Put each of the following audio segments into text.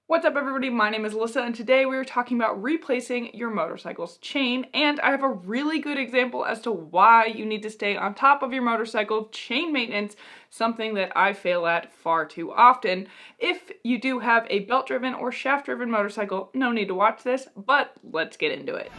What's up everybody, my name is Alyssa and today we are talking about replacing your motorcycle's chain, and I have a really good example as to why you need to stay on top of your motorcycle chain maintenance, something that I fail at far too often. If you do have a belt-driven or shaft-driven motorcycle, no need to watch this, but let's get into it.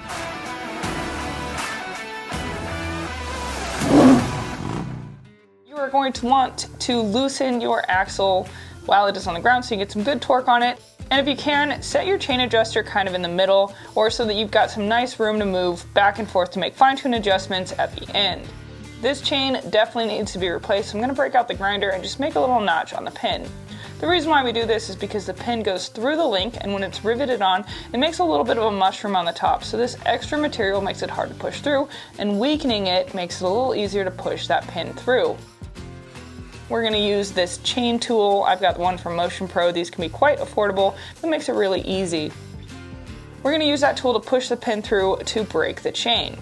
You are going to want to loosen your axle while it is on the ground so you get some good torque on it. And if you can, set your chain adjuster kind of in the middle, or so that you've got some nice room to move back and forth to make fine-tune adjustments at the end. This chain definitely needs to be replaced, so I'm going to break out the grinder and just make a little notch on the pin. The reason why we do this is because the pin goes through the link, and when it's riveted on, it makes a little bit of a mushroom on the top, so this extra material makes it hard to push through, and weakening it makes it a little easier to push that pin through. We're going to use this chain tool. I've got the one from Motion Pro. These can be quite affordable, but makes it really easy. We're going to use that tool to push the pin through to break the chain.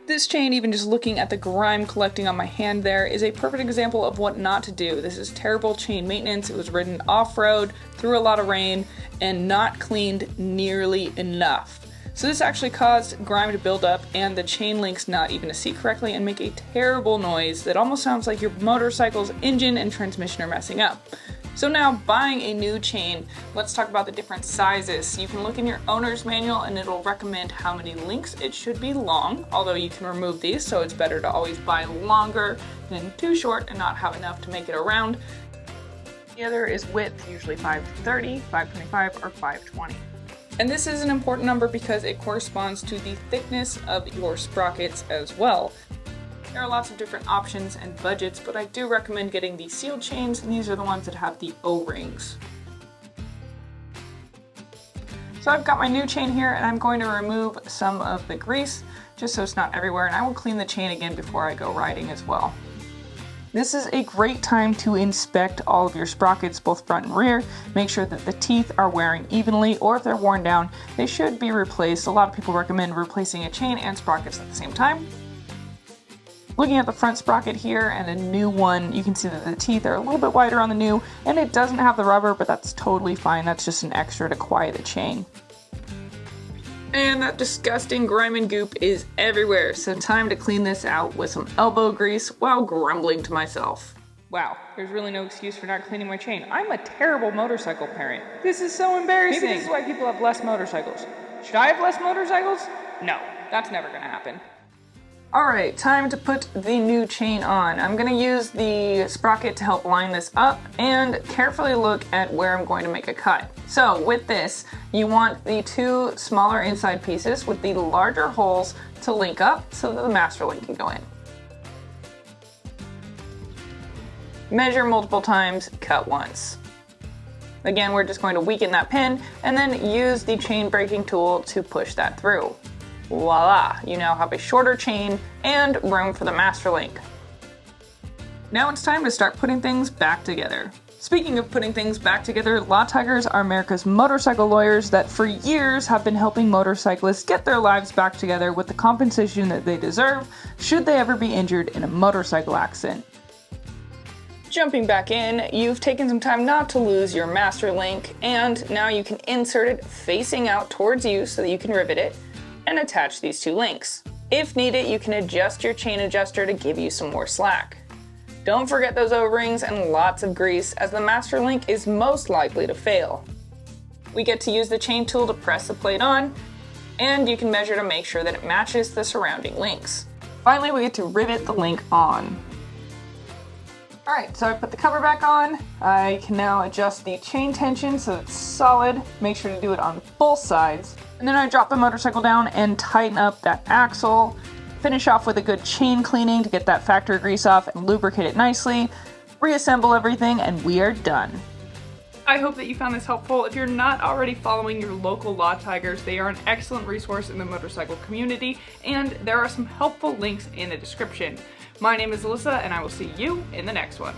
This chain, even just looking at the grime collecting on my hand there, is a perfect example of what not to do. This is terrible chain maintenance. It was ridden off-road, through a lot of rain, and not cleaned nearly enough. So this actually caused grime to build up and the chain links not even to see correctly and make a terrible noise that almost sounds like your motorcycle's engine and transmission are messing up. So now, buying a new chain, let's talk about the different sizes. You can look in your owner's manual and it'll recommend how many links it should be long, although you can remove these, so it's better to always buy longer than too short and not have enough to make it around. The other is width, usually 530, 525, or 520. And this is an important number because it corresponds to the thickness of your sprockets as well. There are lots of different options and budgets, but I do recommend getting the sealed chains, and these are the ones that have the O-rings. So I've got my new chain here, and I'm going to remove some of the grease just so it's not everywhere, and I will clean the chain again before I go riding as well. This is a great time to inspect all of your sprockets, both front and rear. Make sure that the teeth are wearing evenly, or if they're worn down, they should be replaced. A lot of people recommend replacing a chain and sprockets at the same time. Looking at the front sprocket here and a new one, you can see that the teeth are a little bit wider on the new, and it doesn't have the rubber, but that's totally fine. That's just an extra to quiet the chain. And that disgusting grime and goop is everywhere, so time to clean this out with some elbow grease while grumbling to myself. Wow, there's really no excuse for not cleaning my chain. I'm a terrible motorcycle parent. This is so embarrassing. Maybe this is why people have less motorcycles. Should I have less motorcycles? No, that's never gonna happen. Alright, time to put the new chain on. I'm going to use the sprocket to help line this up and carefully look at where I'm going to make a cut. So with this, you want the two smaller inside pieces with the larger holes to link up so that the master link can go in. Measure multiple times, cut once. Again, we're just going to weaken that pin and then use the chain breaking tool to push that through. Voila, you now have a shorter chain and room for the master link. Now it's time to start putting things back together. Speaking of putting things back together, Law Tigers are America's motorcycle lawyers that for years have been helping motorcyclists get their lives back together with the compensation that they deserve should they ever be injured in a motorcycle accident. Jumping back in, you've taken some time not to lose your master link, and now you can insert it facing out towards you so that you can rivet it and attach these two links. If needed, you can adjust your chain adjuster to give you some more slack. Don't forget those O-rings and lots of grease, as the master link is most likely to fail. We get to use the chain tool to press the plate on, and you can measure to make sure that it matches the surrounding links. Finally, we get to rivet the link on. Alright, so I put the cover back on. I can now adjust the chain tension so it's solid. Make sure to do it on both sides. And then I drop the motorcycle down and tighten up that axle. Finish off with a good chain cleaning to get that factory grease off and lubricate it nicely. Reassemble everything and we are done. I hope that you found this helpful. If you're not already following your local Law Tigers, they are an excellent resource in the motorcycle community, and there are some helpful links in the description. My name is Alyssa, and I will see you in the next one.